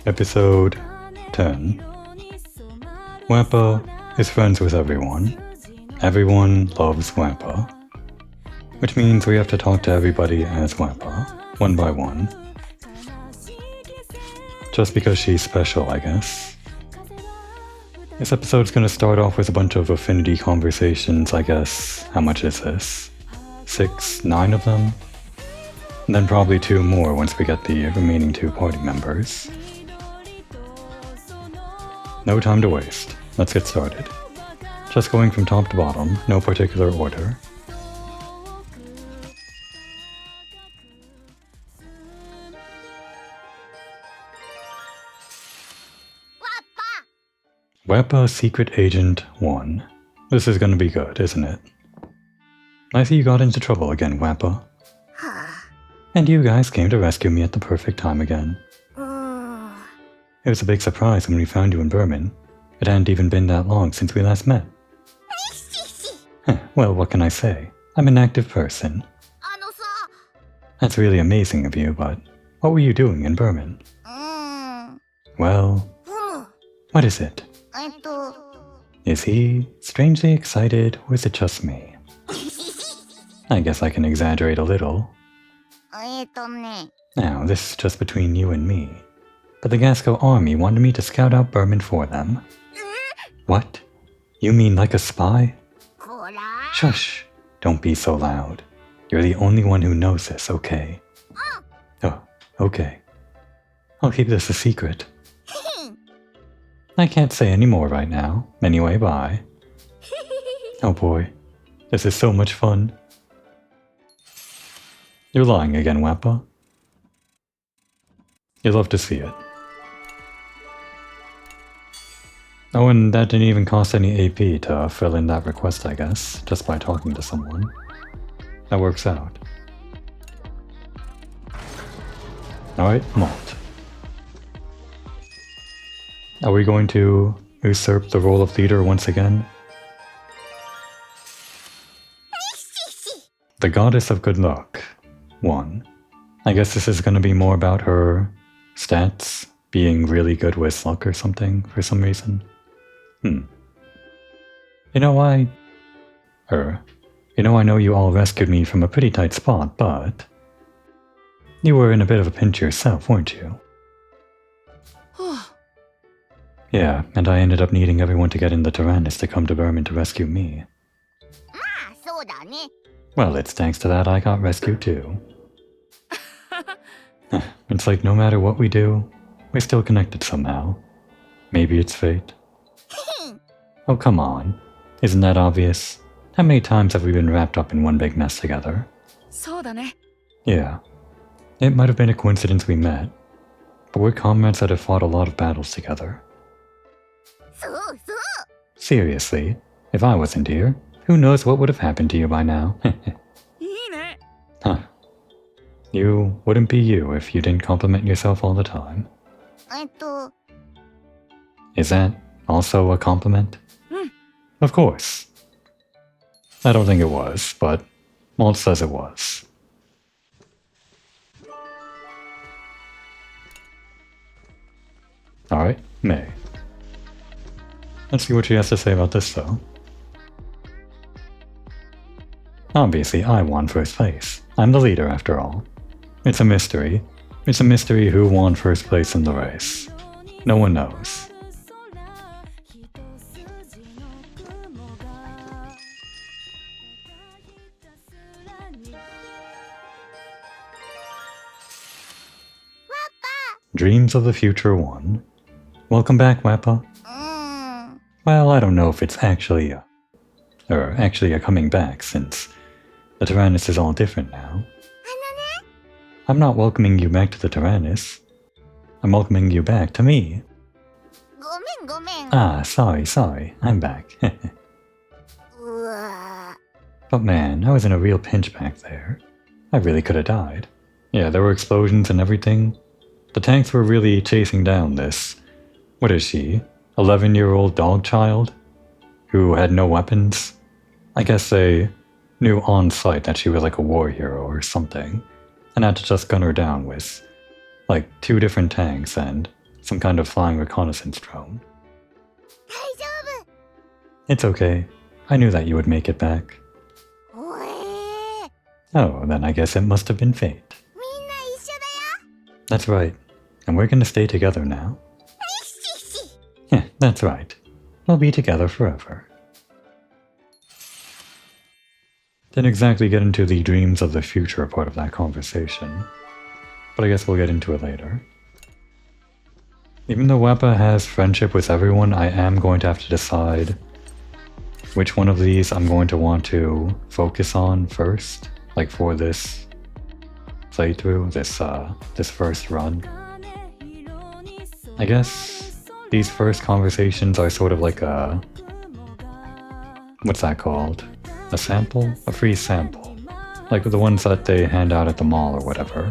Episode 10. Wappa is friends with everyone. Everyone loves Wappa. Which means we have to talk to everybody as Wappa, one by one. Just because she's special, I guess. This episode's gonna start off with a bunch of affinity conversations, I guess. How much is this? 6, 9 of them? And then probably 2 more once we get the remaining 2 party members. No time to waste. Let's get started. Just going from top to bottom, no particular order. Wappa Secret Agent 1. This is gonna be good, isn't it? I see you got into trouble again, Wappa. And you guys came to rescue me at the perfect time again. It was a big surprise when we found you in Berman. It hadn't even been that long since we last met. Well, what can I say? I'm an active person. That's really amazing of you, but what were you doing in Berman? Well, what is it? Is he strangely excited, or is it just me? I guess I can exaggerate a little. Now, this is just between you and me. But the Gasco army wanted me to scout out Berman for them. What? You mean like a spy? Shush! Don't be so loud. You're the only one who knows this, okay? Oh, okay. I'll keep this a secret. I can't say any more right now. Anyway, bye. Oh boy. This is so much fun. You're lying again, Wappa. You'd love to see it. Oh, and that didn't even cost any AP to fill in that request, I guess, just by talking to someone. That works out. Alright, Malt. Are we going to usurp the role of leader once again? The Goddess of Good Luck. 1. I guess this is going to be more about her stats being really good with luck or something for some reason. You know, I know you all rescued me from a pretty tight spot, but you were in a bit of a pinch yourself, weren't you? Yeah, and I ended up needing everyone to get in the Tyrannus to come to Berman to rescue me. Well, it's thanks to that I got rescued too. It's like no matter what we do, we're still connected somehow. Maybe it's fate. Oh, come on. Isn't that obvious? How many times have we been wrapped up in one big mess together? Yeah. It might have been a coincidence we met, but we're comrades that have fought a lot of battles together. Seriously, if I wasn't here, who knows what would have happened to you by now? Huh. You wouldn't be you if you didn't compliment yourself all the time. Is that also a compliment? Of course. I don't think it was, but Malt says it was. Alright, May. Let's see what she has to say about this, though. Obviously, I won first place. I'm the leader, after all. It's a mystery. It's a mystery who won first place in the race. No one knows. Dreams of the Future 1. Welcome back, Wappa. Well, I don't know if it's actually a coming back, since the Tyrannus is all different now. I'm not welcoming you back to the Tyrannus. I'm welcoming you back to me. Ah, sorry, I'm back. But man, I was in a real pinch back there. I really could have died. Yeah, there were explosions and everything. The tanks were really chasing down this, what is she, 11-year-old dog child? Who had no weapons? I guess they knew on sight that she was like a war hero or something, and had to just gun her down with like 2 different tanks and some kind of flying reconnaissance drone. It's okay. I knew that you would make it back. Oh, then I guess it must have been fate. That's right. And we're gonna stay together now. Yeah, that's right. We'll be together forever. Didn't exactly get into the dreams of the future part of that conversation, but I guess we'll get into it later. Even though Wappa has friendship with everyone, I am going to have to decide which one of these I'm going to want to focus on first, like for this playthrough, this first run. I guess these first conversations are sort of like a... what's that called? A sample? A free sample. Like the ones that they hand out at the mall or whatever.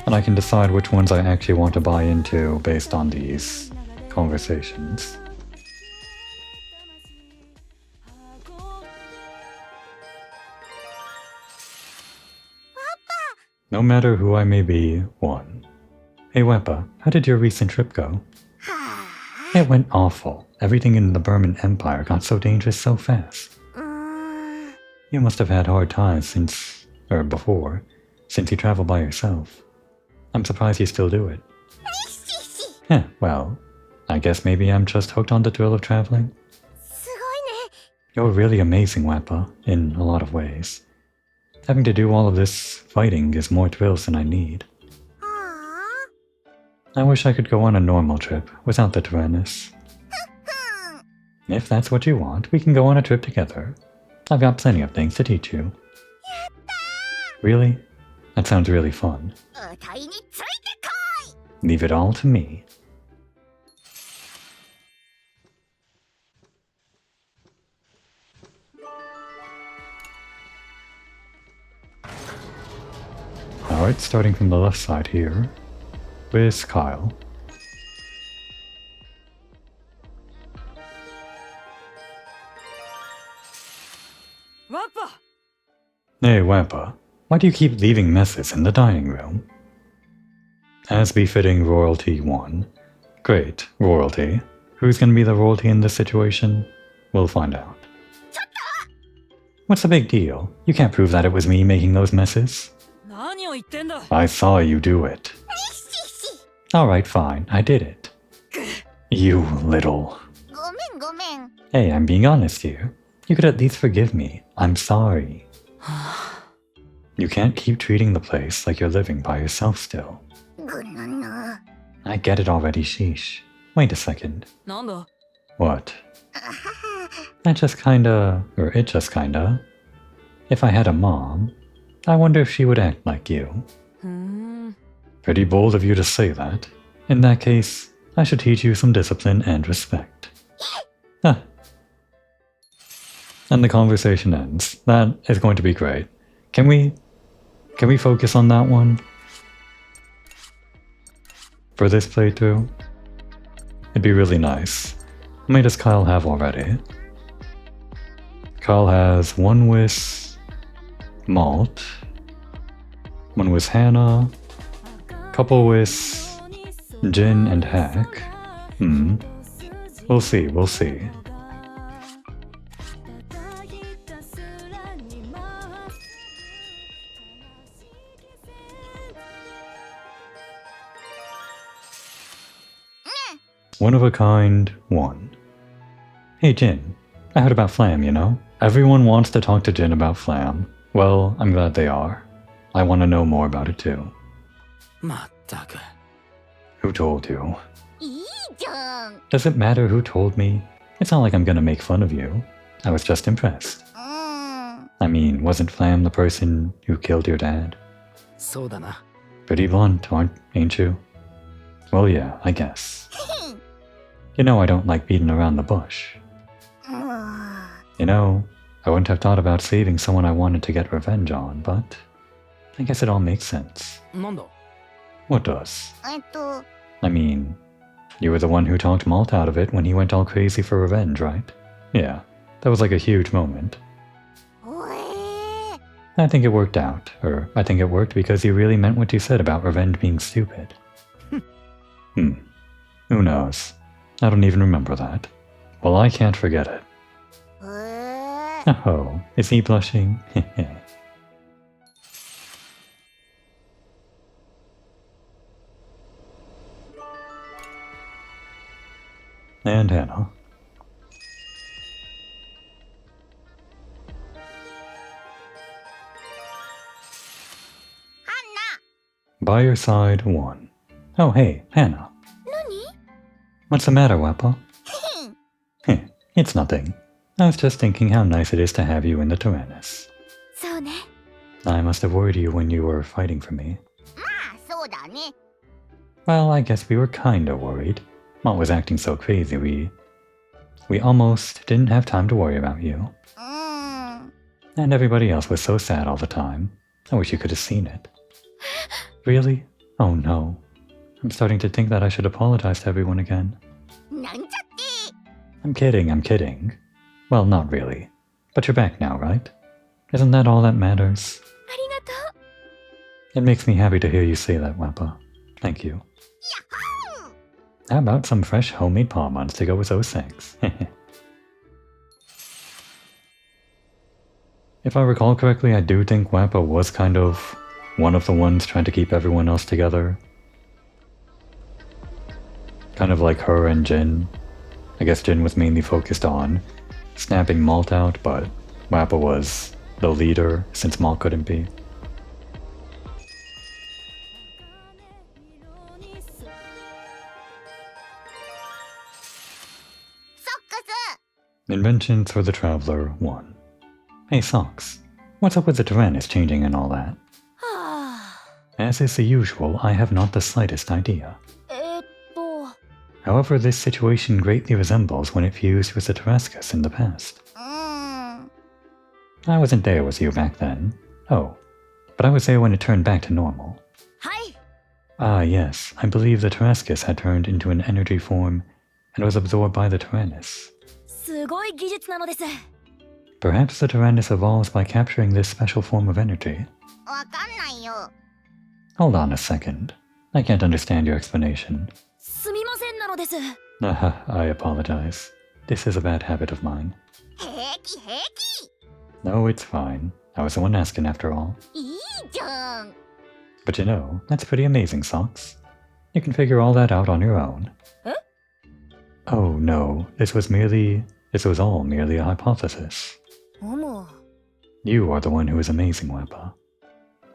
And I can decide which ones I actually want to buy into based on these conversations. No matter who I may be, one. Hey Wappa, how did your recent trip go? It went awful. Everything in the Burman Empire got so dangerous so fast. You must have had hard times since you travel by yourself. I'm surprised you still do it. Yeah, well, I guess maybe I'm just hooked on the thrill of traveling. You're really amazing, Wappa, in a lot of ways. Having to do all of this fighting is more thrills than I need. I wish I could go on a normal trip without the Tyrannus. If that's what you want, we can go on a trip together. I've got plenty of things to teach you. Really? That sounds really fun. Leave it all to me. Alright, starting from the left side here, with Kyle. Wappa! Hey Wappa, why do you keep leaving messes in the dining room? As befitting Royalty 1. Great, Royalty. Who's gonna be the royalty in this situation? We'll find out. What's the big deal? You can't prove that it was me making those messes. I saw you do it. Alright, fine, I did it. You little... Hey, I'm being honest here. You could at least forgive me. I'm sorry. You can't keep treating the place like you're living by yourself still. I get it already, sheesh. Wait a second. What? It just kinda... If I had a mom, I wonder if she would act like you. Pretty bold of you to say that. In that case, I should teach you some discipline and respect. Ah. And the conversation ends. That is going to be great. Can we focus on that one? For this playthrough? It'd be really nice. How many does Kyle have already? Kyle has one with Malt, one with Hannah, couple with Jin and Hack. We'll see, we'll see. One of a kind, 1. Hey Jin, I heard about Flam, you know? Everyone wants to talk to Jin about Flam. Well, I'm glad they are. I want to know more about it too. Who told you? Does it matter who told me? It's not like I'm gonna make fun of you. I was just impressed. I mean, wasn't Flam the person who killed your dad? Pretty blunt, ain't you? Well, yeah, I guess. You know I don't like beating around the bush. You know, I wouldn't have thought about saving someone I wanted to get revenge on, but I guess it all makes sense. What does? I mean, you were the one who talked Malt out of it when he went all crazy for revenge, right? Yeah, that was like a huge moment. I think it worked out, or I think it worked because you really meant what you said about revenge being stupid. Who knows? I don't even remember that. Well, I can't forget it. Oh, is he blushing? And Hannah. By your side, 1. Oh, hey, Hannah. What's the matter, Wappa? It's nothing. I was just thinking how nice it is to have you in the Tyrannus. I must have worried you when you were fighting for me. Well, I guess we were kinda worried. Mom was acting so crazy, we almost didn't have time to worry about you. And everybody else was so sad all the time. I wish you could have seen it. Really? Oh no. I'm starting to think that I should apologize to everyone again. I'm kidding. Well, not really. But you're back now, right? Isn't that all that matters? It makes me happy to hear you say that, Wappa. Thank you. How about some fresh homemade pomades to go with those things? If I recall correctly, I do think Wappa was kind of one of the ones trying to keep everyone else together. Kind of like her and Jin. I guess Jin was mainly focused on snapping Malt out, but Wappa was the leader since Malt couldn't be. Inventions for the Traveler 1. Hey Socks, what's up with the Tyrannus changing and all that? As is the usual, I have not the slightest idea. However, this situation greatly resembles when it fused with the Tarascus in the past. I wasn't there with you back then. Oh, but I was there when it turned back to normal. Ah yes, I believe the Tarascus had turned into an energy form and was absorbed by the Tyrannus. Perhaps the Tyrannus evolves by capturing this special form of energy. Hold on a second. I can't understand your explanation. I apologize. This is a bad habit of mine. No, it's fine. I was the one asking after all. But you know, that's pretty amazing, Socks. You can figure all that out on your own. Oh no, this was all merely a hypothesis. You are the one who is amazing, Wappa.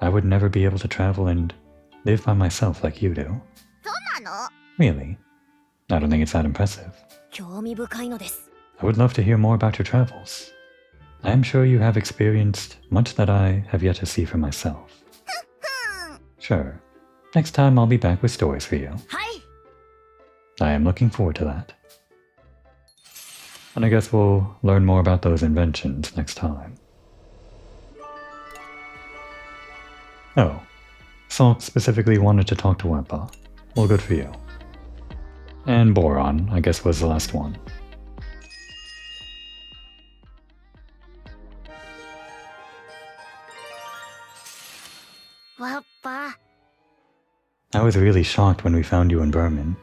I would never be able to travel and live by myself like you do. Really? I don't think it's that impressive. I would love to hear more about your travels. I am sure you have experienced much that I have yet to see for myself. Sure. Next time I'll be back with stories for you. I am looking forward to that. And I guess we'll learn more about those inventions next time. Oh, Salk specifically wanted to talk to Wappa. Well, good for you. And Boron, I guess, was the last one. Wappa. I was really shocked when we found you in Berman.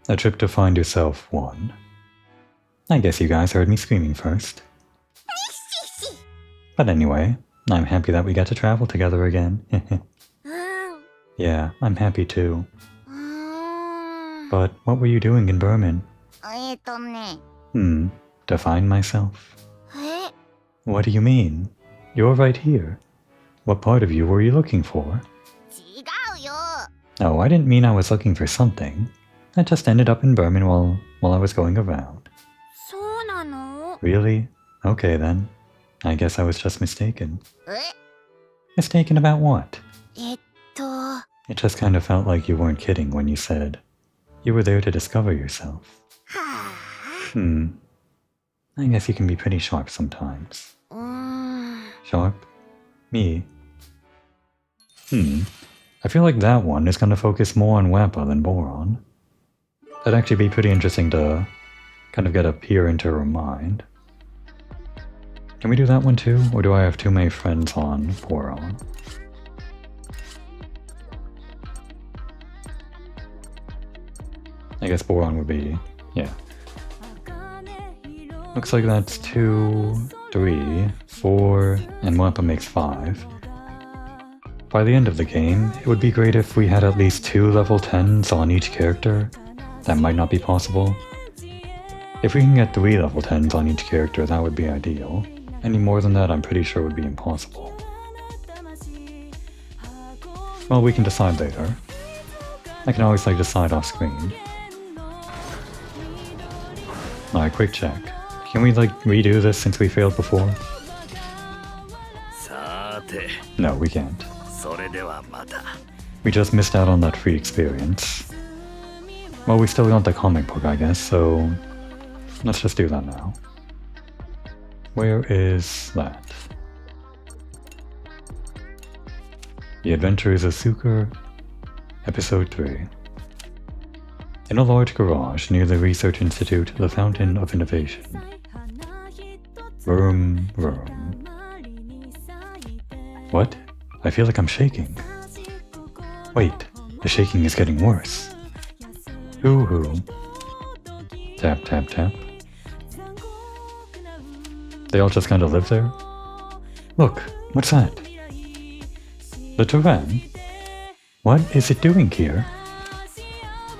A trip to find yourself one. I guess you guys heard me screaming first. But anyway, I'm happy that we got to travel together again. Yeah, I'm happy too. But what were you doing in Berman? To find myself? What do you mean? You're right here. What part of you were you looking for? Oh, I didn't mean I was looking for something. I just ended up in Berman while I was going around. Really? Okay then. I guess I was just mistaken. Mistaken about what? It just kind of felt like you weren't kidding when you said you were there to discover yourself. I guess you can be pretty sharp sometimes. Sharp? Me? I feel like that one is going to focus more on Wappa than Boron. That'd actually be pretty interesting to kind of get a peer into her mind. Can we do that one too, or do I have too many friends on Boron? I guess boron would be... yeah. Looks like that's 2, 3, 4, and Wappa makes 5. By the end of the game, it would be great if we had at least 2 level 10s on each character. That might not be possible. If we can get 3 level 10s on each character, that would be ideal. Any more than that, I'm pretty sure would be impossible. Well, we can decide later. I can always decide off screen. Alright, quick check. Can we redo this since we failed before? No, we can't. We just missed out on that free experience. Well, we still got the comic book, I guess, so let's just do that now. Where is that? The Adventures of Suker, Episode 3. In a large garage near the Research Institute, the Fountain of Innovation. Vroom, vroom. What? I feel like I'm shaking. Wait, the shaking is getting worse. Hoo-hoo. Tap, tap, tap. They all just kind of live there? Look, what's that? The Terran? What is it doing here?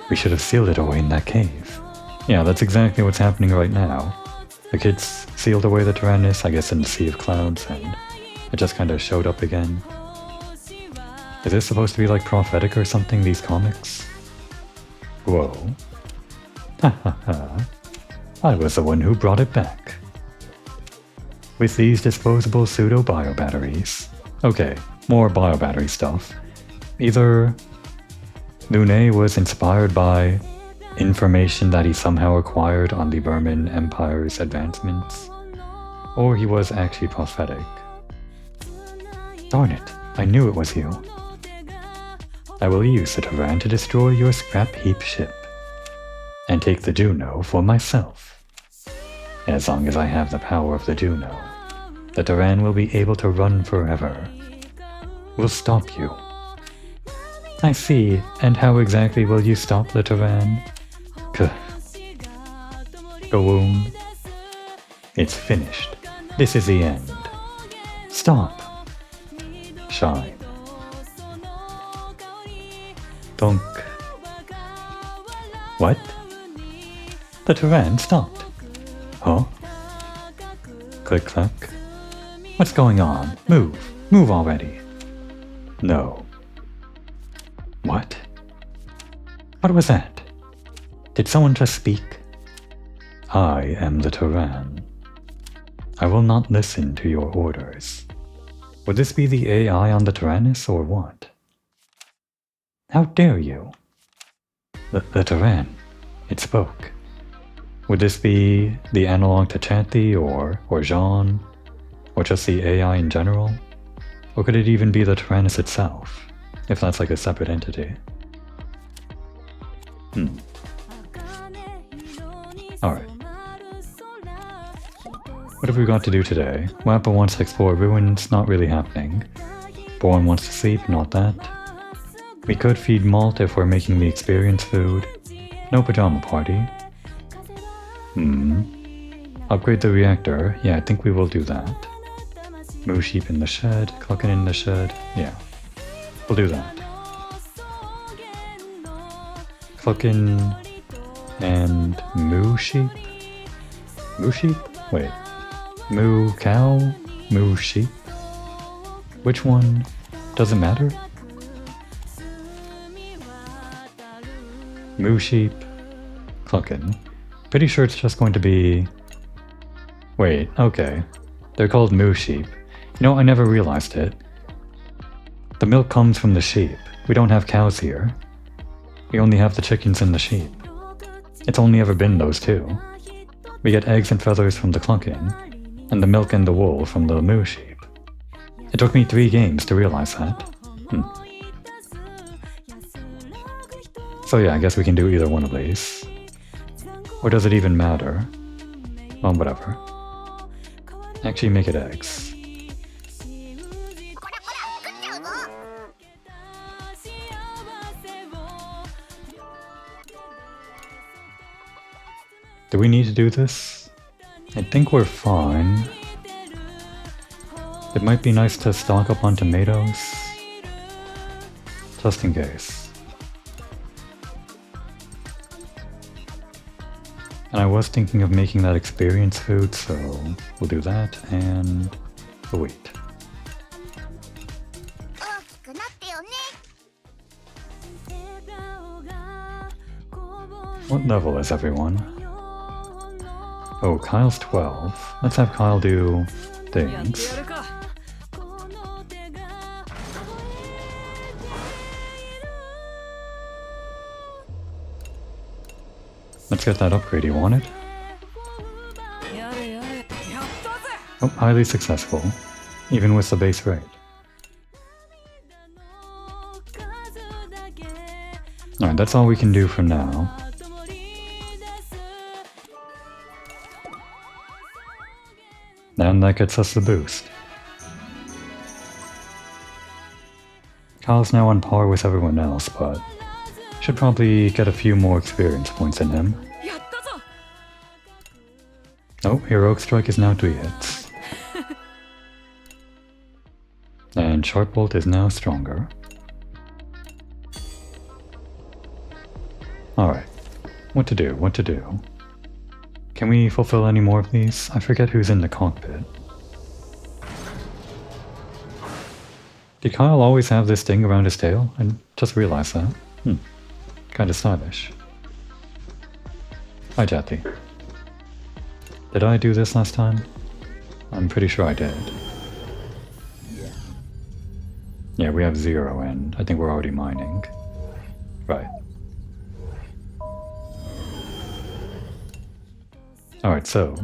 We should have sealed it away in that cave. Yeah, that's exactly what's happening right now. The kids sealed away the Tyrannus, I guess in the Sea of Clouds, and it just kind of showed up again. Is this supposed to be prophetic or something, these comics? Whoa. Ha ha ha. I was the one who brought it back. With these disposable pseudo-bio batteries. Okay, more bio battery stuff. Either Lune was inspired by information that he somehow acquired on the Burman Empire's advancements, or he was actually prophetic. Darn it, I knew it was you. I will use the Terran to destroy your scrap heap ship, and take the Juno for myself. As long as I have the power of the Juno, the Terran will be able to run forever. We'll stop you. I see, and how exactly will you stop the Terran? Go-oon. It's finished. This is the end. Stop. Shine. Dunk. What? The Terran stopped. Huh? Click-clack. What's going on? Move. Move already. No. What? What was that? Did someone just speak? I am the Terran. I will not listen to your orders. Would this be the AI on the Tyrannus or what? How dare you? The Terran. It spoke. Would this be the analog to Chanthi or Jean? Or just the AI in general? Or could it even be the Tyrannus itself? If that's a separate entity. Alright. What have we got to do today? Wappa wants to explore ruins, not really happening. Bourne wants to sleep, not that. We could feed Malt if we're making the experience food. No pajama party. Upgrade the reactor. Yeah, I think we will do that. Moo sheep in the shed, clucking in the shed. Yeah, we'll do that. Clucking and moo sheep? Moo sheep? Wait. Moo cow? Moo sheep? Which one? Doesn't matter? Moo sheep. Clucking. Pretty sure it's just going to be... Wait, okay. They're called moo sheep. You know, I never realized it. The milk comes from the sheep. We don't have cows here. We only have the chickens and the sheep. It's only ever been those two. We get eggs and feathers from the clucking, and the milk and the wool from the moo sheep. It took me 3 games to realize that. So yeah, I guess we can do either one of these. Or does it even matter? Well, whatever. Actually make it eggs. Do we need to do this? I think we're fine. It might be nice to stock up on tomatoes. Just in case. And I was thinking of making that experience food, so we'll do that and the wheat. What level is everyone? Oh, Kyle's 12. Let's have Kyle do things. Let's get that upgrade you wanted. Oh, highly successful, even with the base rate. Alright, that's all we can do for now. And that gets us the boost. Kyle's now on par with everyone else, but should probably get a few more experience points in him. Oh, Heroic Strike is now 3 hits. And Sharp Bolt is now stronger. Alright, what to do, what to do. Can we fulfill any more of these? I forget who's in the cockpit. Did Kyle always have this thing around his tail? I just realized that. Kinda stylish. Hi, Jati. Did I do this last time? I'm pretty sure I did. Yeah, we have 0 and I think we're already mining. Right. Alright, so.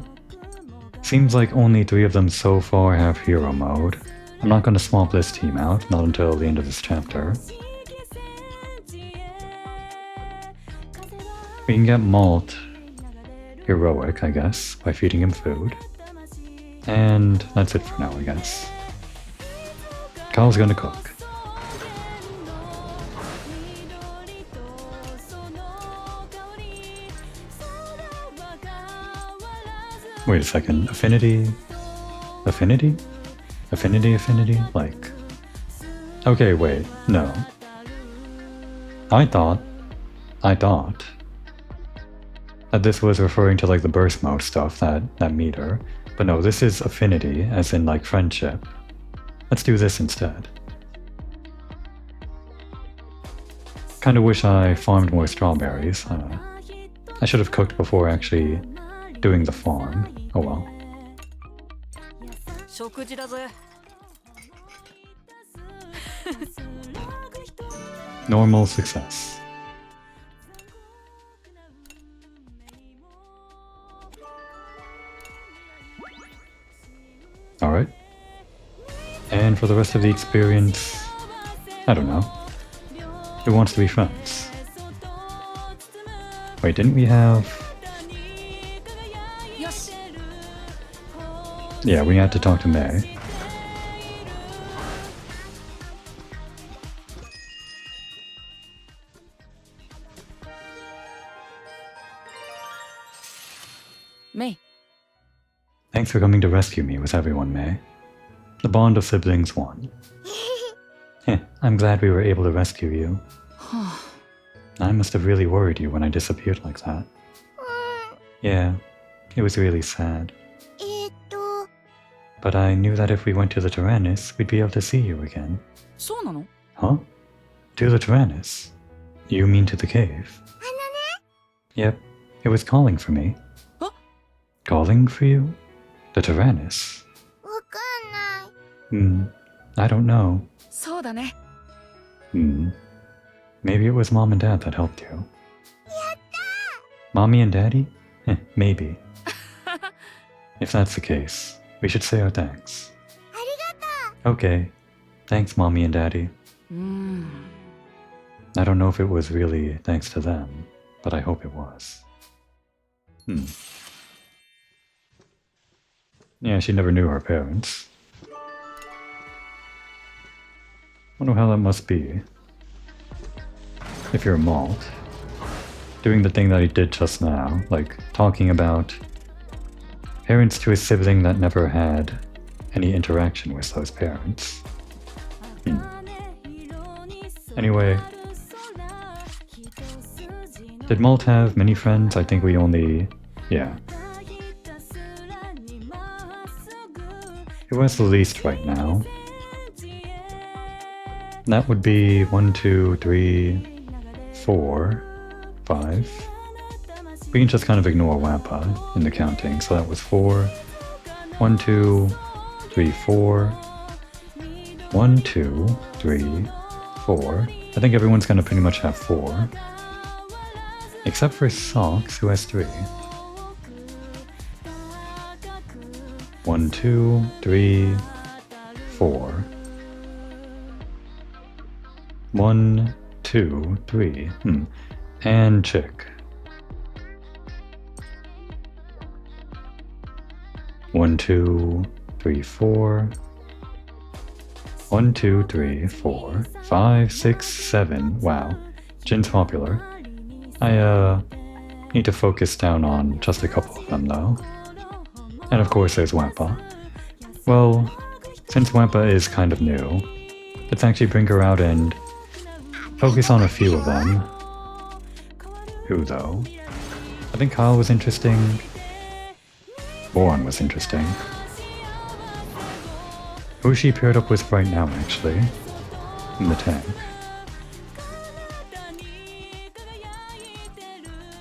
Seems like only 3 of them so far have hero mode. I'm not going to swap this team out, not until the end of this chapter. We can get Malt heroic, I guess, by feeding him food. And that's it for now, I guess. Kyle's gonna cook. Wait a second, affinity? Affinity? Affinity? Like... Okay, wait, no. I thought that this was referring to like the burst mode stuff, that meter. But no, this is affinity, as in like friendship. Let's do this instead. Kinda wish I farmed more strawberries. I should have cooked before actually doing the farm. Oh well. Normal success. Alright. And for the rest of the experience, I don't know. Who wants to be friends? Wait, didn't we have... Yeah, we had to talk to May. May. Thanks for coming to rescue me with everyone, May. The bond of siblings won. I'm glad we were able to rescue you. I must have really worried you when I disappeared like that. Yeah, it was really sad. But I knew that if we went to the Tyrannus, we'd be able to see you again. Huh? To the Tyrannus? You mean to the cave? Yep, it was calling for me. Calling for you? The Tyrannus? I don't know. Maybe it was Mom and Dad that helped you. Mommy and Daddy? Maybe. If that's the case, we should say our thanks. Okay. Thanks, Mommy and Daddy. I don't know if it was really thanks to them, but I hope it was. Yeah, she never knew her parents. Wonder how that must be. If you're Malt. doing the thing that he did just now, like talking about parents to a sibling that never had any interaction with those parents. Anyway, did Malt have many friends? I think we only... yeah. Who has the least right now? That would be 1, 2, 3, 4, 5. We can just kind of ignore Wappa in the counting, so that was 4. 1, 2, 3, 4. 1, 2, 3, 4. I think everyone's gonna pretty much have 4. Except for Socks, who has 3. 1, 2, 3, 4. 1, 2, 3. And Chick. 1, 2, 3, 4. 1, 2, 3, 4, 5, 6, 7. Wow. Jin's popular. I need to focus down on just a couple of them though. And of course there's Wappa. Well, since Wappa is kind of new, let's actually bring her out and focus on a few of them. Who though? I think Kyle was interesting. Boron was interesting. Who is she paired up with right now actually? In the tank.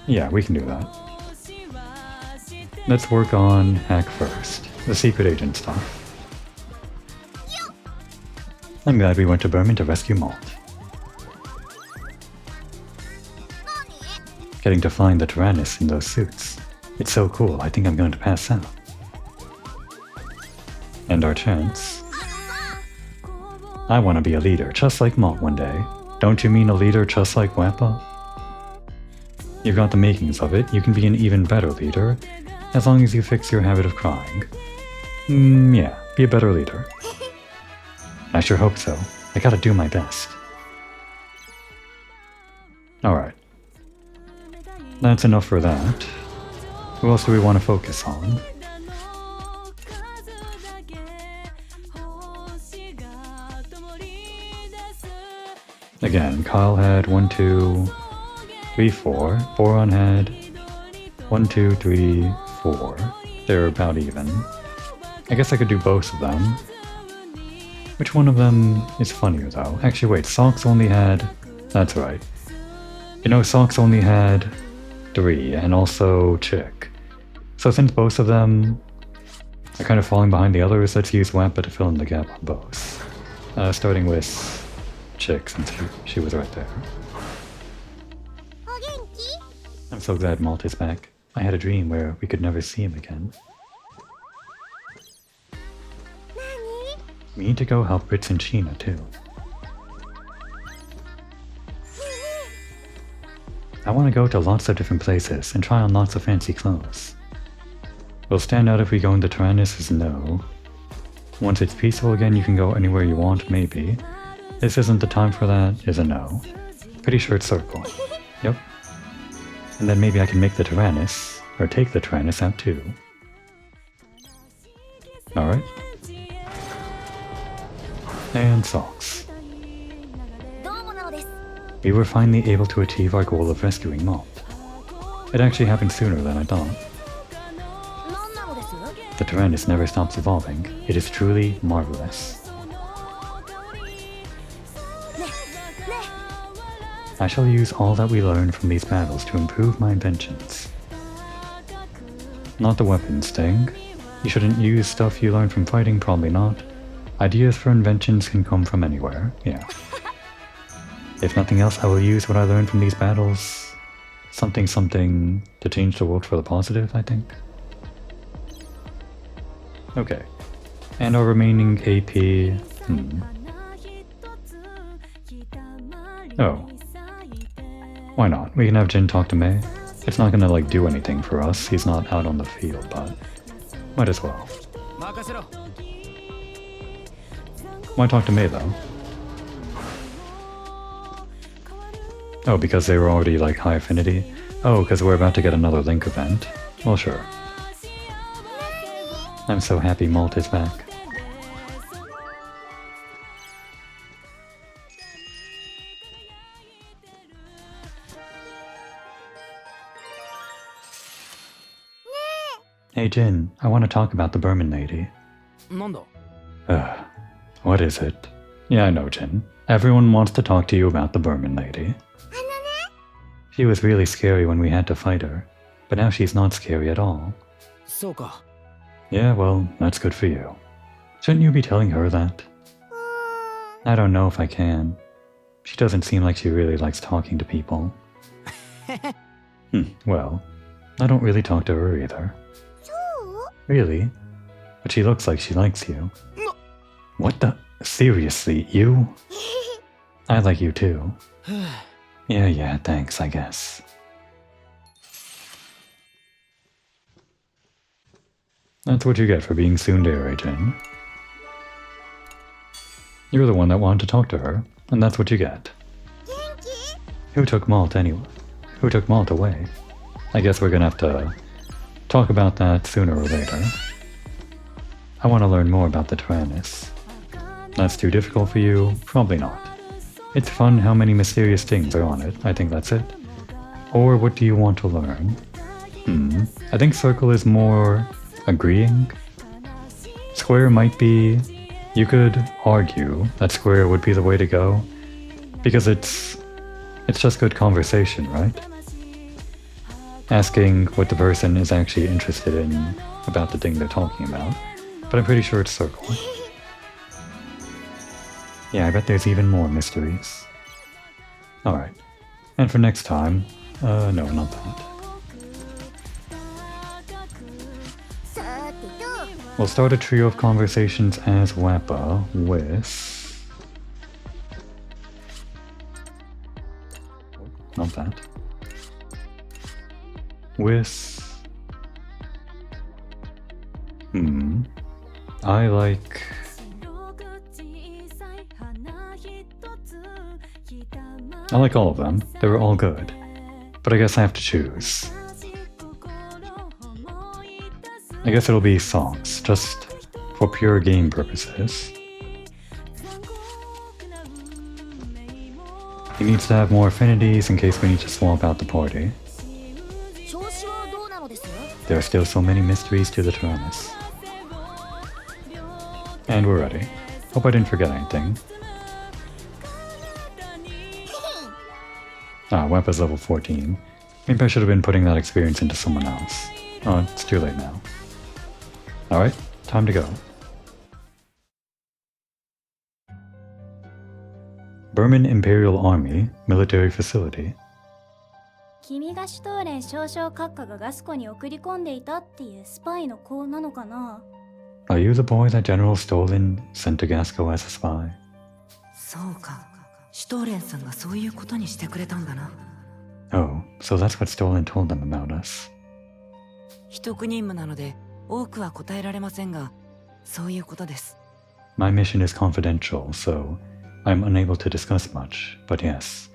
Yeah, we can do that. Let's work on Hack first. The secret agent stuff. I'm glad we went to Berman to rescue Malt. Getting to find the Tyrannus in those suits. It's so cool, I think I'm going to pass out. And our chance. I want to be a leader, just like Malt one day. Don't you mean a leader just like Wappa? You've got the makings of it, you can be an even better leader, as long as you fix your habit of crying. Yeah, be a better leader. I sure hope so. I gotta do my best. Alright. That's enough for that. Who else do we want to focus on? Again, Kyle had 1, 2, 3, 4. Boron had 1, 2, 3, 4. They're about even. I guess I could do both of them. Which one of them is funnier though? Actually wait, Socks only had... that's right. You know, Socks only had 3, and also Chick. So since both of them are kind of falling behind the others, let's use Wappa to fill in the gap on both. Starting with Chick, since she was right there. I'm so glad Malt is back. I had a dream where we could never see him again. We need to go help Ritz and Sheena too. I want to go to lots of different places and try on lots of fancy clothes. Will stand out if we go into Tyrannus is no. Once it's peaceful again you can go anywhere you want, maybe. This isn't the time for that is a no. Pretty sure it's circle. Yep. And then maybe I can make the Tyrannus, or take the Tyrannus out too. Alright. And Socks. We were finally able to achieve our goal of rescuing Malt. It actually happened sooner than I thought. The Tyrannus never stops evolving. It is truly marvelous. I shall use all that we learn from these battles to improve my inventions. Not the weapons thing. You shouldn't use stuff you learn from fighting, probably not. Ideas for inventions can come from anywhere, yeah. If nothing else, I will use what I learned from these battles. Something to change the world for the positive, I think. Okay. And our remaining AP... Oh. Why not? We can have Jin talk to Mei. It's not gonna like do anything for us, he's not out on the field, but might as well. Why talk to Mei though? Oh, because they were already like high affinity? Oh, because we're about to get another Link event. Well, sure. I'm so happy Malt is back. Hey Jin, I want to talk about the Berman lady. What is it? Yeah, I know, Jin. Everyone wants to talk to you about the Berman lady. She was really scary when we had to fight her, but now she's not scary at all. Yeah, well, that's good for you. Shouldn't you be telling her that? I don't know if I can. She doesn't seem like she really likes talking to people. Well, I don't really talk to her either. Really? But she looks like she likes you. What the? Seriously, you? I like you too. Yeah, thanks, I guess. That's what you get for being tsundere, Jin. You're the one that wanted to talk to her, and that's what you get. Who took Malt anyway? Who took Malt away? I guess we're gonna have to talk about that sooner or later. I want to learn more about the Tyrannus. That's too difficult for you? Probably not. It's fun how many mysterious things are on it, I think that's it. Or what do you want to learn? I think Circle is more agreeing. Square might be... You could argue that Square would be the way to go, because it's just good conversation, right? Asking what the person is actually interested in about the thing they're talking about, but I'm pretty sure it's Circle. Yeah, I bet there's even more mysteries. Alright, and for next time, no, not that. We'll start a trio of conversations as Wappa with... Not that. With... I like... I like all of them. They were all good. But I guess I have to choose. I guess it'll be songs, just for pure game purposes. He needs to have more affinities in case we need to swap out the party. There are still so many mysteries to the Tyrannus. And we're ready. Hope I didn't forget anything. Wappa's level 14. Maybe I should have been putting that experience into someone else. Oh, it's too late now. Alright, time to go. Burman Imperial Army Military Facility. 君がシュトーレン少将閣下がガスコに送り込んでいたっていうスパイの子なのかな? Are you the boy that General Stolen sent to Gasco as a spy? そうか。シュトーレンさんがそういうことにしてくれたんだな。Oh, so that's what Stolen told them about us. 秘匿任務なので多くは答えられませんが、そういうことです。My mission is confidential, so I'm unable to discuss much, but yes.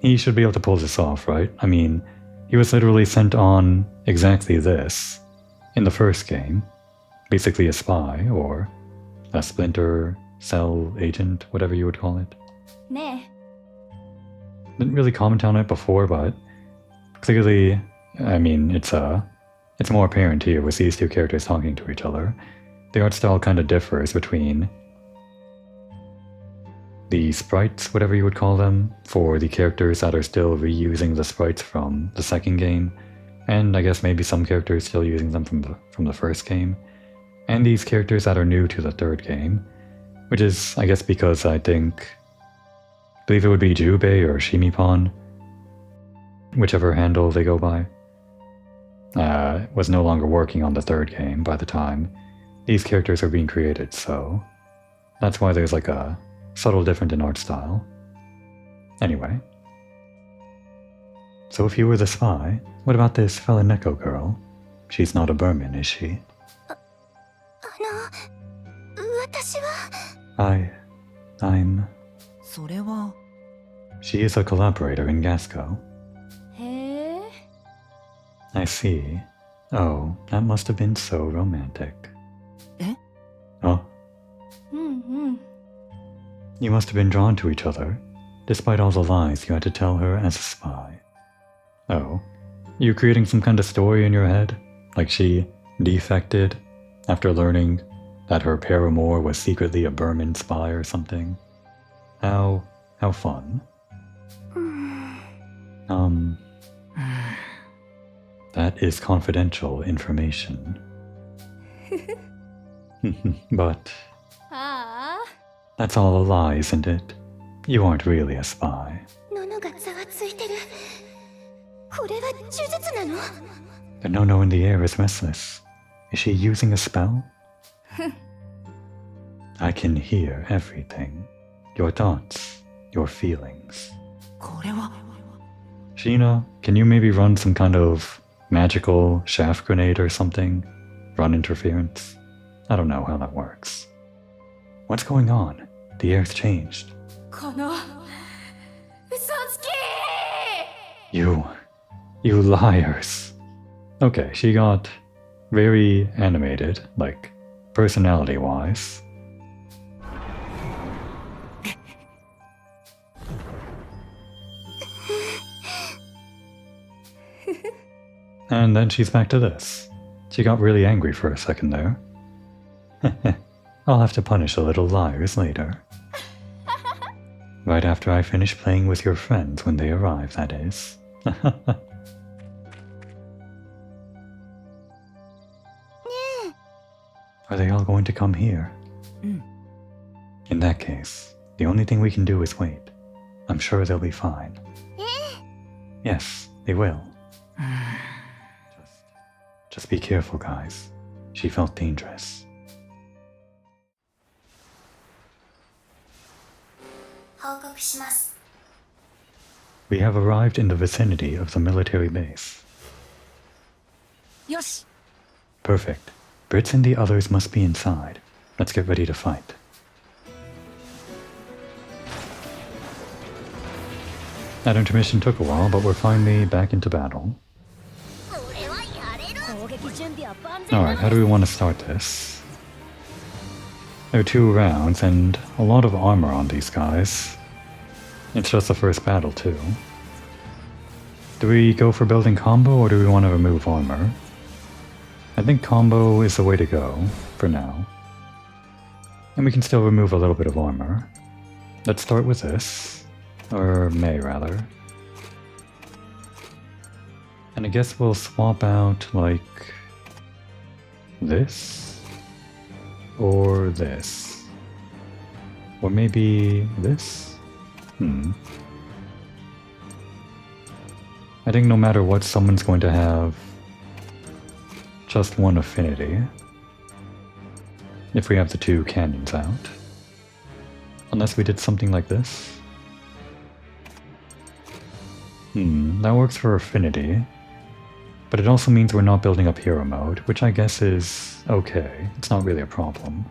He should be able to pull this off, right? I mean, he was literally sent on exactly this in the first game. Basically a spy, or a splinter, cell, agent, whatever you would call it. ね Didn't really comment on it before, but clearly, I mean, it's more apparent here with these two characters talking to each other. The art style kind of differs between the sprites, whatever you would call them, for the characters that are still reusing the sprites from the second game, and I guess maybe some characters still using them from the first game, and these characters that are new to the third game, which is, I guess, because I believe it would be Jubei or Shimipon, whichever handle they go by, was no longer working on the third game by the time these characters are being created, so that's why there's like a subtle difference in art style. Anyway. So if you were the spy, what about this fella Neko girl? She's not a Burman, is she? 私は I'm... それは She is a collaborator in Gasco. へえ I see. Oh, that must have been so romantic. Eh? Oh, うんうん。 you must have been drawn to each other, despite all the lies you had to tell her as a spy. Oh, you creating some kind of story in your head? Like she defected after learning that her paramour was secretly a Burman spy or something? How fun. That is confidential information. But ああ。 that's all a lie, isn't it? You aren't really a spy. 喉がざわついてる。これは呪術なの？ The no-no in the air is restless. Is she using a spell? I can hear everything. Your thoughts, your feelings. これは Sheena, can you maybe run some kind of magical shaft grenade or something? Run interference? I don't know how that works. What's going on? The air's changed. この嘘つき！ You liars. Okay, she got very animated, like personality-wise. And then she's back to this. She got really angry for a second there. I'll have to punish the little liars later. Right after I finish playing with your friends when they arrive, that is. Are they all going to come here? In that case, the only thing we can do is wait. I'm sure they'll be fine. Yes, they will. Just be careful, guys. She felt dangerous. 報告します。 We have arrived in the vicinity of the military base. よし。 Perfect. Brits and the others must be inside. Let's get ready to fight. That intermission took a while, but we're finally back into battle. Alright, how do we want to start this? There are 2 rounds and a lot of armor on these guys. It's just the first battle too. Do we go for building combo or do we want to remove armor? I think combo is the way to go, for now. And we can still remove a little bit of armor. Let's start with this. Or May, rather. And I guess we'll swap out, like, this? Or this? Or maybe this? I think no matter what, someone's going to have just one affinity. If we have the 2 cannons out. Unless we did something like this. That works for affinity. But it also means we're not building up hero mode, which I guess is okay. It's not really a problem.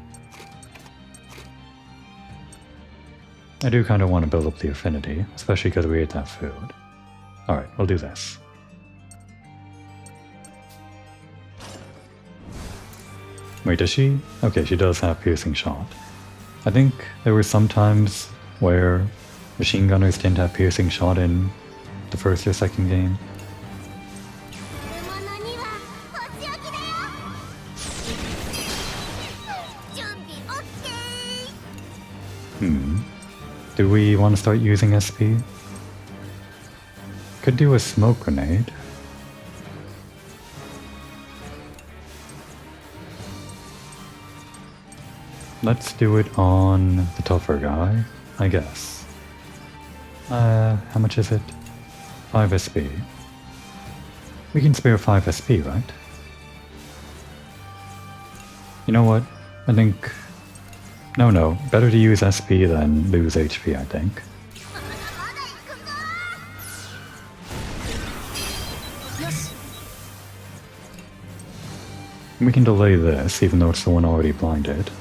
I do kind of want to build up the affinity, especially because we ate that food. Alright, we'll do this. Wait, does she? Okay, she does have piercing shot. I think there were some times where machine gunners didn't have piercing shot in the first or second game. Do we want to start using SP? Could do a smoke grenade. Let's do it on the tougher guy, I guess. How much is it? 5 SP. We can spare 5 SP, right? You know what? I think... No, better to use SP than lose HP, I think. We can delay this, even though it's the one already blinded.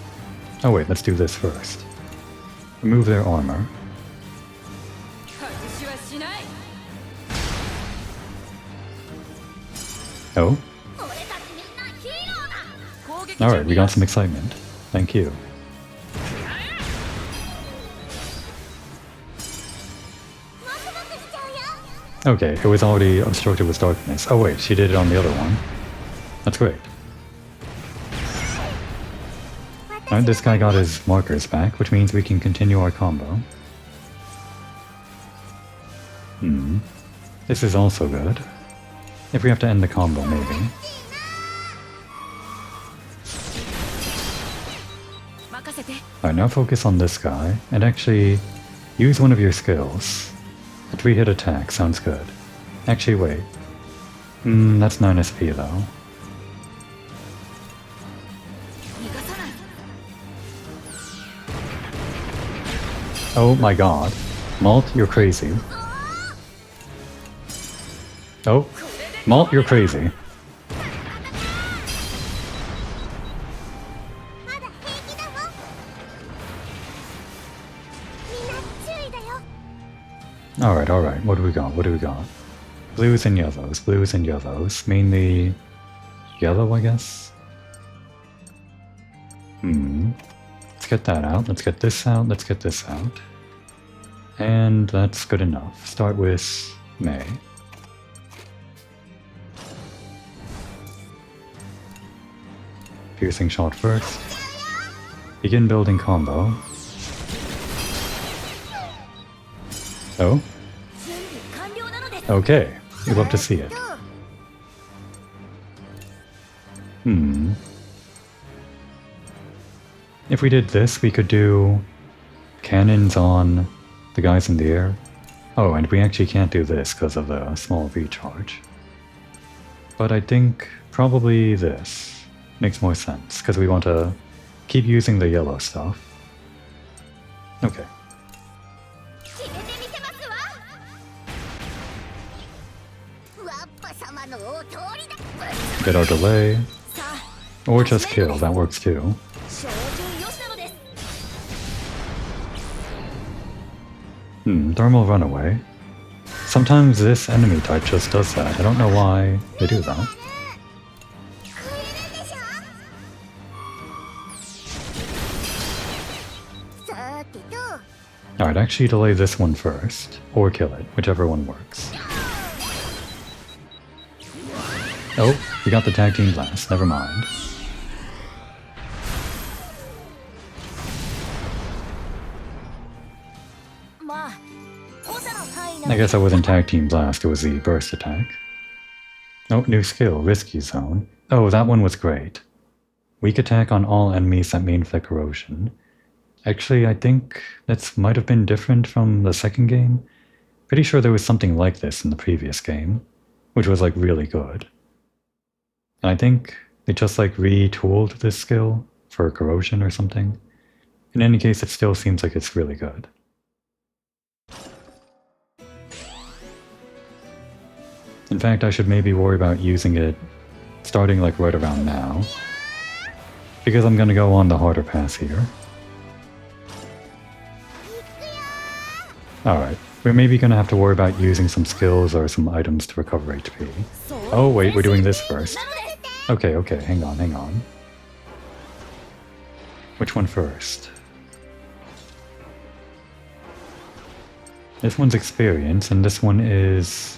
Oh wait, let's do this first. Remove their armor. 外しはしない。Oh? Alright, we got some excitement. Thank you. Okay, it was already obstructed with darkness. Oh wait, she did it on the other one. That's great. Alright, this guy got his markers back, which means we can continue our combo. This is also good. If we have to end the combo, maybe. Alright, now focus on this guy, and actually use one of your skills. A 3-hit attack sounds good. Actually, wait. That's 9 SP though. Oh my god. Malt, you're crazy. Oh. Malt, you're crazy. Alright, what do we got? Blues and yellows. Mainly yellow, I guess? Let's get that out, let's get this out. And that's good enough. Start with May. Piercing shot first. Begin building combo. Oh? Okay, we love to see it. If we did this, we could do cannons on the guys in the air. Oh, and we actually can't do this because of the small V-charge. But I think probably this makes more sense, because we want to keep using the yellow stuff. Okay. Get our delay. Or just kill, that works too. Thermal runaway. Sometimes this enemy type just does that. I don't know why they do that. Alright, actually delay this one first. Or kill it, whichever one works. Oh, we got the tag team blast, never mind. I guess I wasn't tag team blast, it was the burst attack. Oh, new skill, risky zone. Oh, that one was great. Weak attack on all enemies that may inflict corrosion. Actually, I think that might have been different from the second game. Pretty sure there was something like this in the previous game, which was like really good. And I think they just like retooled this skill for corrosion or something. In any case, it still seems like it's really good. In fact, I should maybe worry about using it starting like right around now, because I'm gonna go on the harder pass here. Alright, we're maybe gonna have to worry about using some skills or some items to recover HP. Oh wait, we're doing this first. Okay, hang on. Which one first? This one's experience, and this one is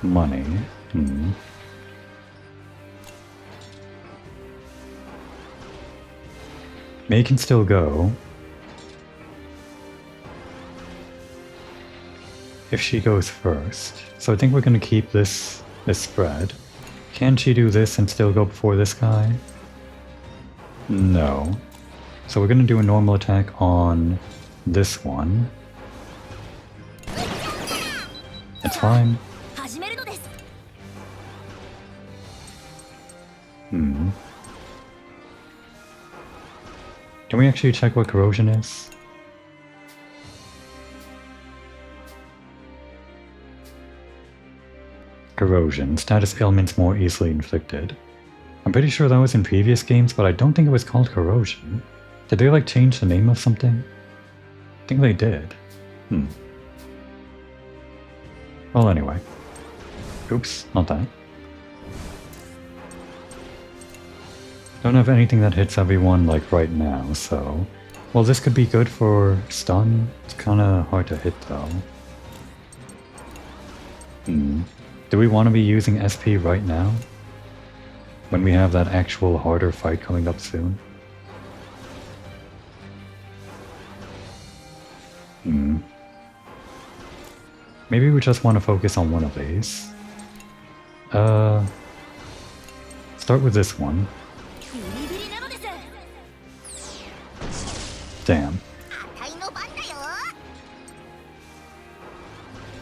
money. May can still go. If she goes first. So I think we're gonna keep this spread. Can she do this and still go before this guy? No. So we're gonna do a normal attack on this one. It's fine. Can we actually check what corrosion is? Corrosion. Status ailments more easily inflicted. I'm pretty sure that was in previous games, but I don't think it was called corrosion. Did they like change the name of something? I think they did. Well, anyway. Oops, not that. Don't have anything that hits everyone like right now, so... Well, this could be good for stun. It's kinda hard to hit though. Do we want to be using SP right now? When we have that actual harder fight coming up soon? Maybe we just want to focus on one of these. Start with this one. Damn.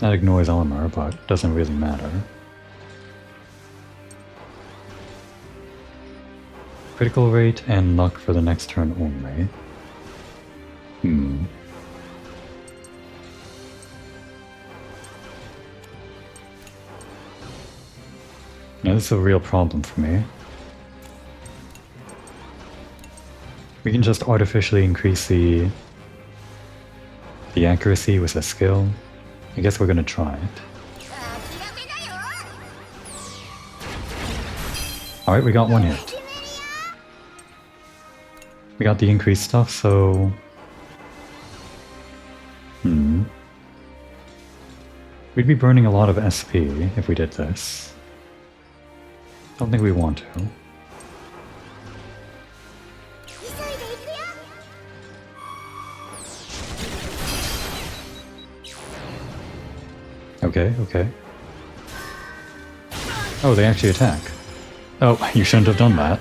That ignores armor, but doesn't really matter. Critical rate and luck for the next turn only. Now this is a real problem for me. We can just artificially increase the accuracy with a skill. I guess we're gonna try it. Alright, we got one hit. We got the increased stuff, so... We'd be burning a lot of SP if we did this. Don't think we want to. Okay, okay. Oh, they actually attack. Oh, you shouldn't have done that.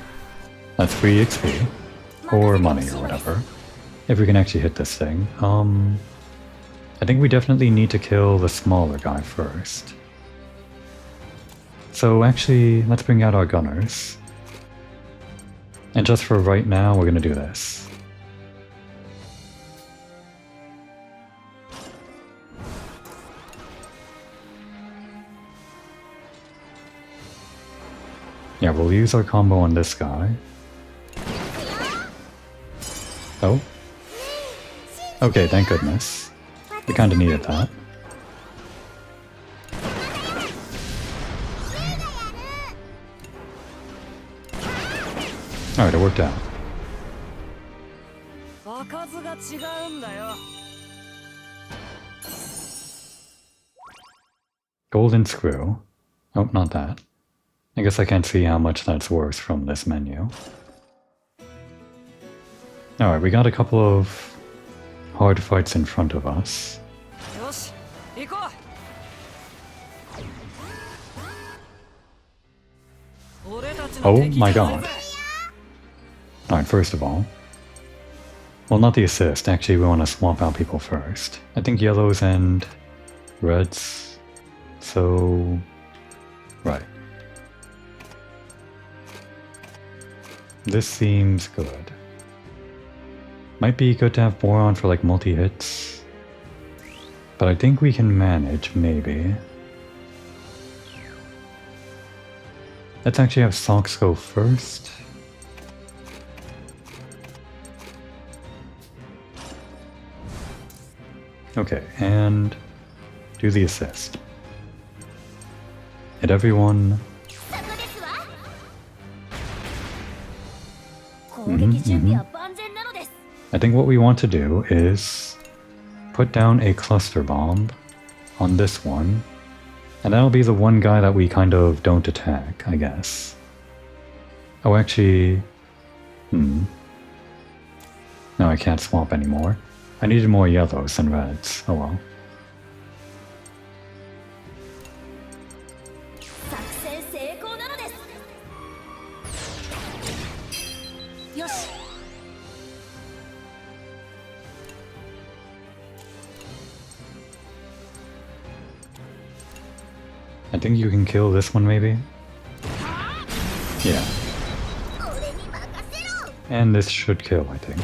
That's free XP. Or money or whatever. If we can actually hit this thing. I think we definitely need to kill the smaller guy first. So actually, let's bring out our gunners. And just for right now, we're gonna do this. Yeah, we'll use our combo on this guy. Oh. Okay, thank goodness. We kinda needed that. Alright, it worked out. Golden screw. Oh, not that. I guess I can't see how much that's worth from this menu. Alright, we got a couple of hard fights in front of us. Oh my god. Alright, first of all. Well, not the assist. Actually, we want to swap out people first. I think yellows and reds. So... Right. This seems good. Might be good to have Boron for like multi-hits. But I think we can manage, maybe. Let's actually have Socks go first. Okay, and do the assist. Hit everyone. I think what we want to do is put down a cluster bomb on this one, and that'll be the one guy that we kind of don't attack, I guess. Oh, actually... No, I can't swap anymore. I needed more yellows than reds. Oh well. I think you can kill this one, maybe? Yeah. And this should kill, I think.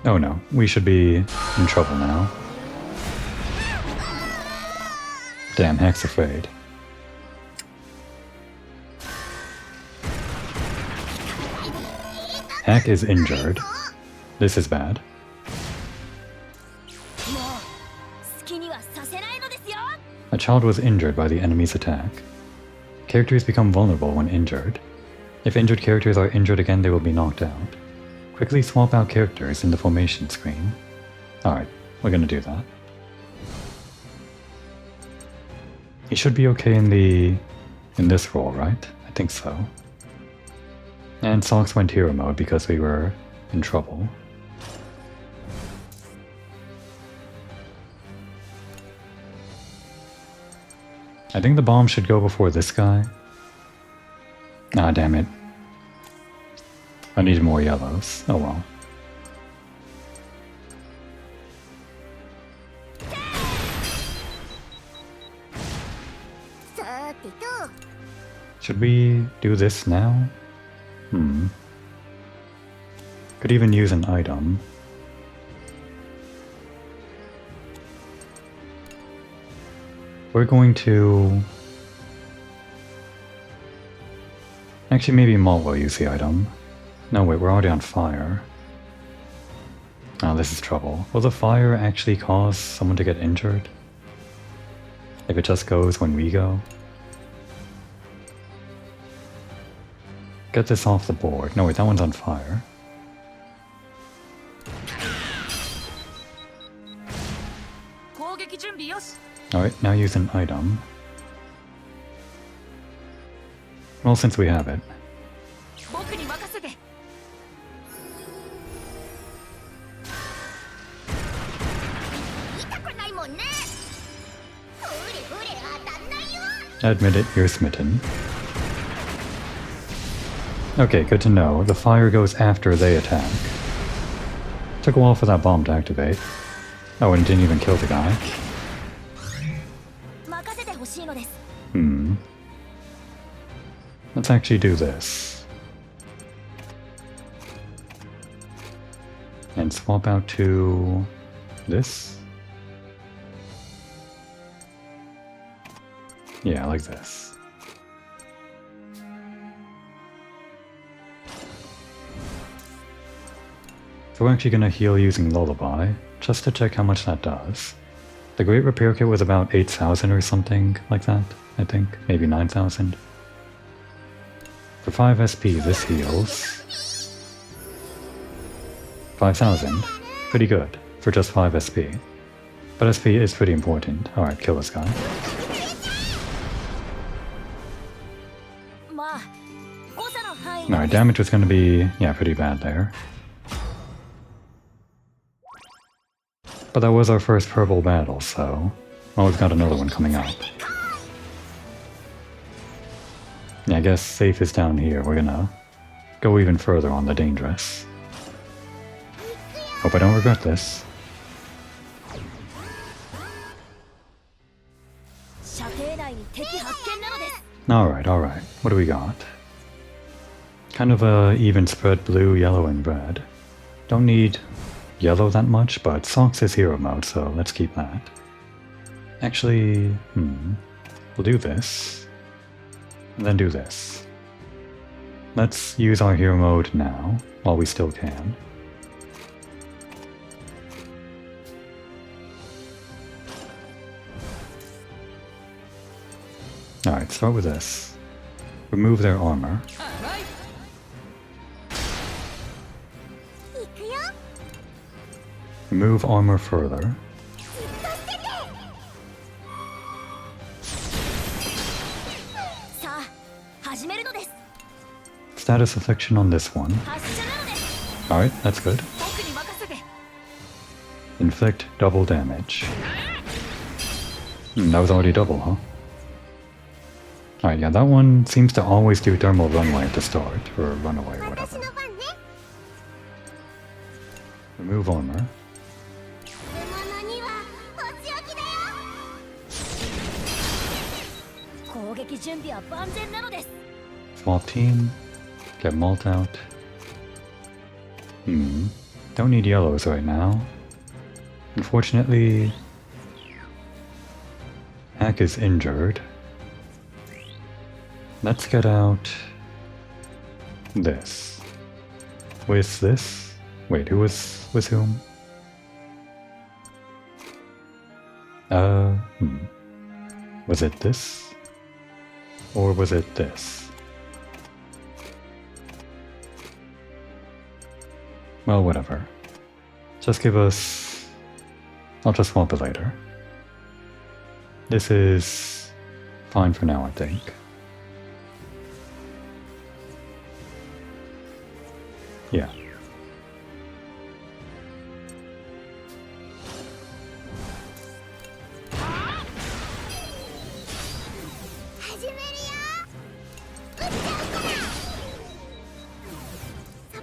Oh no, we should be in trouble now. Damn, Hack's afraid. Hack is injured. This is bad. A child was injured by the enemy's attack. Characters become vulnerable when injured. If injured characters are injured again, they will be knocked out. Quickly swap out characters in the formation screen. Alright, we're gonna do that. He should be okay in this role, right? I think so. And Socks went hero mode because we were in trouble. I think the bomb should go before this guy. Ah, damn it. I needed more yellows. Oh well. Should we do this now? Could even use an item. We're going to... Actually, maybe Malt will use the item. No, wait, we're already on fire. Oh, this is trouble. Will the fire actually cause someone to get injured? If it just goes when we go? Get this off the board. No, wait, that one's on fire. Alright, now use an item. Well, since we have it. Admit it, you're smitten. Okay, good to know. The fire goes after they attack. Took a while for that bomb to activate. Oh, and it didn't even kill the guy. Let's actually do this. And swap out to this. Yeah, like this. So we're actually going to heal using Lullaby, just to check how much that does. The Great Repair Kit was about 8,000 or something like that, I think. Maybe 9,000. For 5 SP, this heals 5,000. Pretty good for just 5 SP. But SP is pretty important. Alright, kill this guy. Alright, damage was going to be, yeah, pretty bad there. But that was our first purple battle, so... Well, we've got another one coming up. Yeah, I guess safe is down here. We're gonna go even further on the dangerous. Hope I don't regret this. Alright, alright. What do we got? Kind of a even spread blue, yellow, and red. Don't need yellow that much, but Socks is hero mode, so let's keep that. Actually, we'll do this. And then do this. Let's use our hero mode now, while we still can. Alright, start with this. Remove their armor. Remove armor further. Status affliction on this one. Alright, that's good. Inflict double damage. That was already double, huh? Alright, yeah, that one seems to always do thermal runaway at the start, or runaway, or whatever. Remove armor. Swap team. Get Malt out. Don't need yellows right now. Unfortunately, Hack is injured. Let's get out this. With this? Wait, who was with whom? Was it this? Or was it this? Well, whatever. Just give us... I'll just swap it later. This is fine for now, I think. Yeah.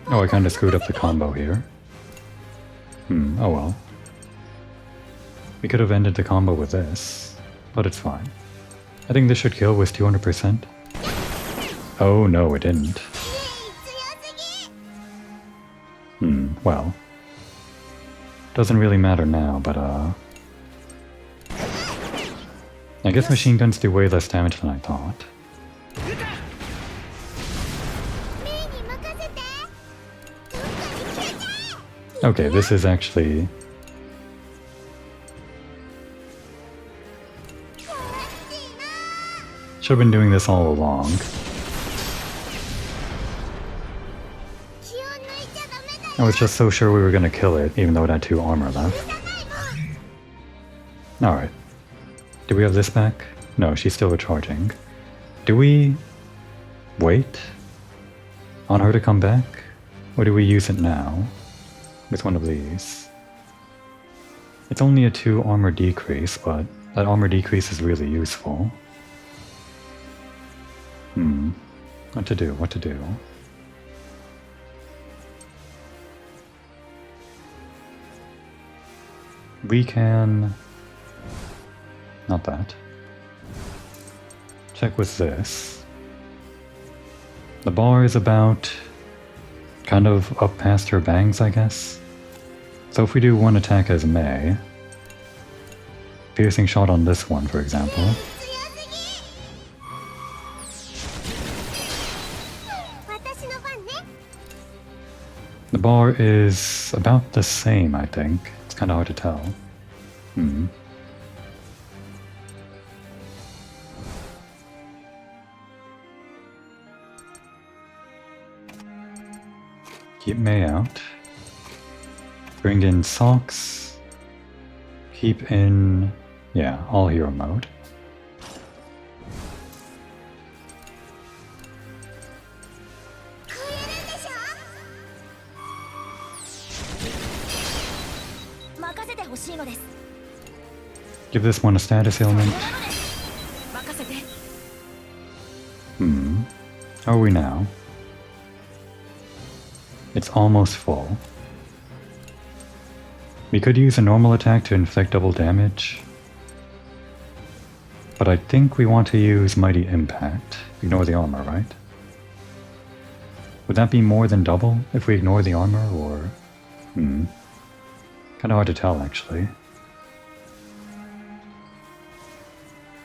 Oh, I kinda screwed up the combo here. Oh well. We could have ended the combo with this, but it's fine. I think this should kill with 200%. Oh no, it didn't. Well. Doesn't really matter now, but I guess machine guns do way less damage than I thought. Okay, this is actually... Should have been doing this all along. I was just so sure we were gonna kill it, even though it had 2 armor left. Alright. Do we have this back? No, she's still recharging. Do we... wait on her to come back? Or do we use it now? With one of these. It's only a 2 armor decrease, but that armor decrease is really useful. What to do, what to do? We can... not that. Check with this. The bar is about... kind of up past her bangs, I guess. So if we do one attack as May... piercing shot on this one, for example. The bar is about the same, I think. It's kind of hard to tell. Keep May out. Bring in Socks. Keep in... yeah, all hero mode. Give this one a status ailment. How are we now? It's almost full. We could use a normal attack to inflict double damage. But I think we want to use Mighty Impact. Ignore the armor, right? Would that be more than double if we ignore the armor, or... Kinda hard to tell, actually.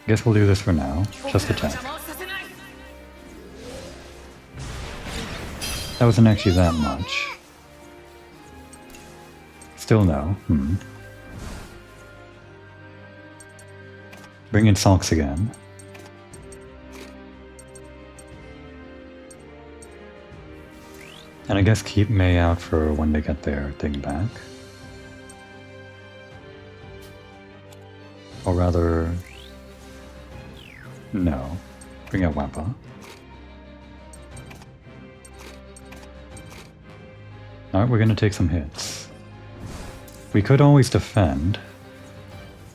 Guess we'll do this for now. Just attack. That wasn't actually that much. Still no. Bring in Socks again. And I guess keep May out for when they get their thing back. Or rather... no. Bring out Wappa. Alright, we're gonna take some hits. We could always defend.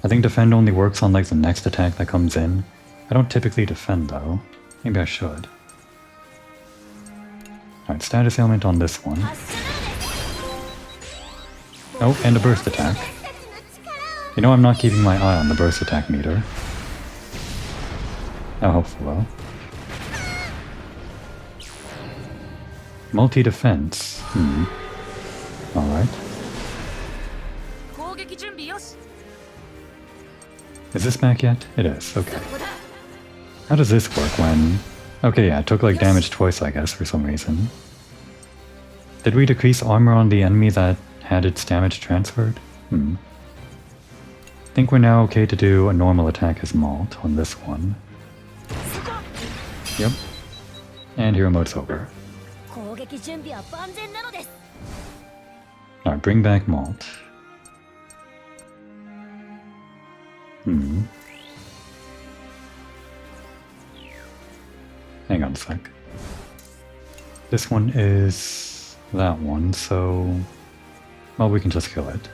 I think defend only works on like the next attack that comes in. I don't typically defend though. Maybe I should. Alright, status ailment on this one. Oh, and a burst attack. You know I'm not keeping my eye on the burst attack meter. How helpful though. Multi-defense. Alright. Is this back yet? It is, okay. How does this work when... okay, yeah, it took like damage twice, I guess, for some reason. Did we decrease armor on the enemy that had its damage transferred? think we're now okay to do a normal attack as Malt on this one. Yep. And hero mode's over. 攻撃準備は万全なのです。 Alright, bring back Malt. Hang on a sec. This one is that one, so... Well, we can just kill it.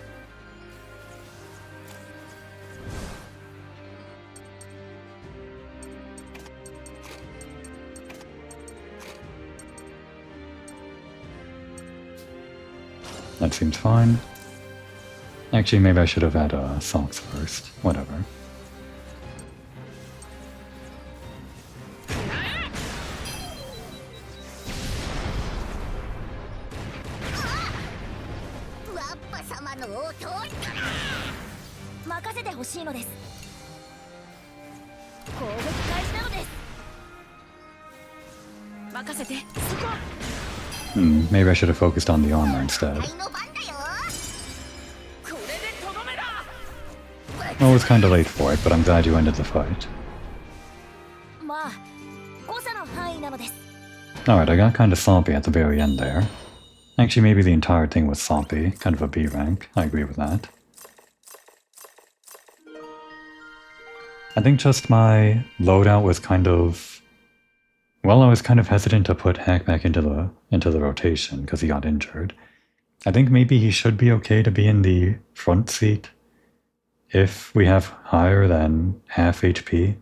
That seems fine. Actually, maybe I should have had socks first. Whatever. Wappa 様のお通りから任せてほしいのです。攻撃開始なのです。任せて。そこ。Maybe I should have focused on the armor instead. Well, it was kinda late for it, but I'm glad you ended the fight. まあ、誤差の範囲なのです。 Alright, I got kinda sloppy at the very end there. Actually, maybe the entire thing was sloppy, kind of a B rank. I agree with that. I think just my loadout was kind of... Well, I was kind of hesitant to put Hack back into the rotation because he got injured. I think maybe he should be okay to be in the front seat if we have higher than half HP.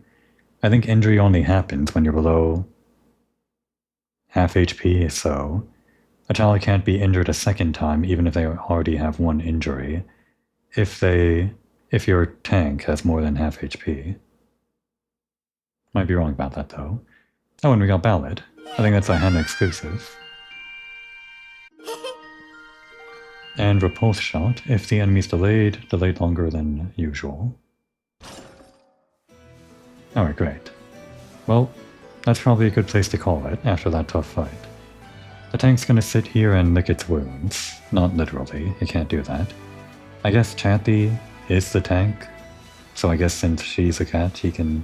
I think injury only happens when you're below half HP, so a child can't be injured a second time even if they already have one injury if your tank has more than half HP. Might be wrong about that though. Oh, and we got Ballad. I think that's a hand exclusive. And Repulse Shot, if the enemy's delayed longer than usual. Alright, great. Well, that's probably a good place to call it after that tough fight. The tank's gonna sit here and lick its wounds. Not literally, it can't do that. I guess Chatty is the tank, so I guess since she's a cat, she can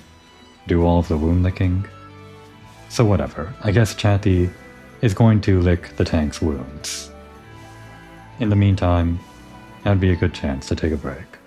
do all of the wound licking. So whatever, I guess Chatty is going to lick the tank's wounds. In the meantime, that would be a good chance to take a break.